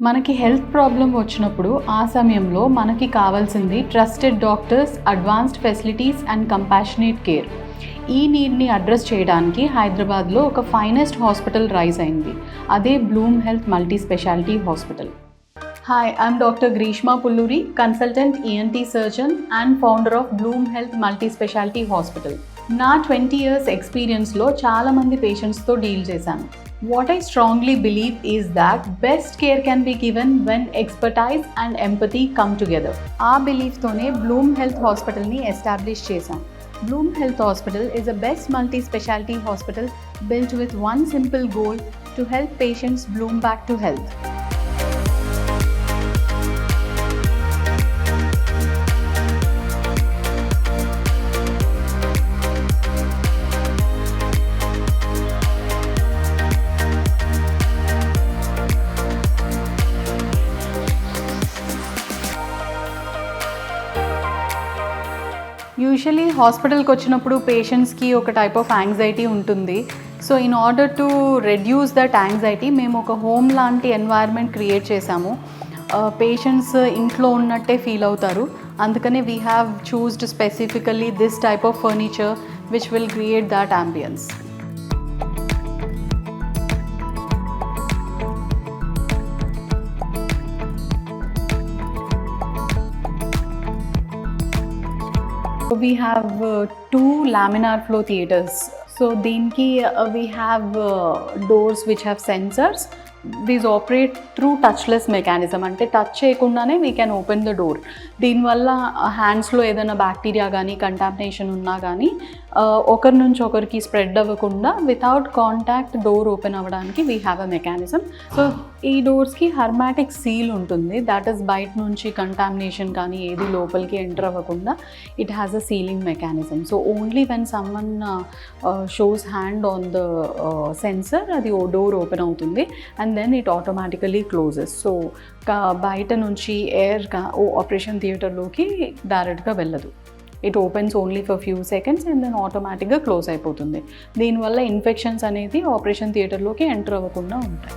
మనకి health problem వచ్చినప్పుడు ఆ సమయంలో మనకి కావాల్సింది trusted doctors, advanced facilities and compassionate care. ఈ నీడ్ని అడ్రస్ చేయడానికి హైదరాబాద్లో ఒక ఫైనెస్ట్ హాస్పిటల్ రైజ్ అయింది. అదే Bloom health multi speciality hospital. Hi, I'm Dr. Grishma Pulluri, consultant ENT surgeon and founder of Bloom Health Multi-Specialty Hospital. నా 20 years ఎక్స్పీరియన్స్లో చాలామంది పేషెంట్స్తో deal చేశాను. What I strongly believe is that best care can be given when expertise and empathy come together. ఆ బిలీఫ్తోనే Bloom health హాస్పిటల్ని establish చేశాం. Bloom Health Hospital is a best multi-specialty hospital built with one simple goal to help patients bloom back to health. Usually హాస్పిటల్కి వచ్చినప్పుడు పేషెంట్స్కి ఒక type of anxiety ఉంటుంది. So in order to reduce that anxiety మేము ఒక home లాంటి environment create చేశాము. Patients ఇంట్లో ఉన్నట్టే ఫీల్ అవుతారు. అందుకనే we have చూస్డ్ specifically this type of furniture which will create that ambience. We have two laminar flow theatres. So దీనికి we have doors which have sensors. These operate through touchless mechanism. అంటే touch చేయకుండానే we can open the door. దీనివల్ల హ్యాండ్స్లో ఏదైనా bacteria కానీ contamination ఉన్నా కానీ ఒకరి నుంచి ఒకరికి స్ప్రెడ్ అవ్వకుండా వితౌట్ కాంటాక్ట్ డోర్ ఓపెన్ అవ్వడానికి we have a mechanism. So ఈ డోర్స్కి హర్మాటిక్ సీల్ ఉంటుంది. దాట్ ఈస్ బయట నుంచి కంటామినేషన్ కానీ ఏది లోపలికి ఎంటర్ అవ్వకుండా it has a sealing mechanism. So only when someone shows hand on the sensor అది డోర్ ఓపెన్ అవుతుంది and then it automatically closes. So బయట నుంచి ఎయిర్ ఆపరేషన్ థియేటర్లోకి డైరెక్ట్గా వెళ్ళదు. It opens only for few seconds and then ఆటోమేటిక్గా close అయిపోతుంది. దీనివల్ల ఇన్ఫెక్షన్స్ అనేది ఆపరేషన్ థియేటర్లోకి ఎంటర్ అవ్వకుండా ఉంటాయి.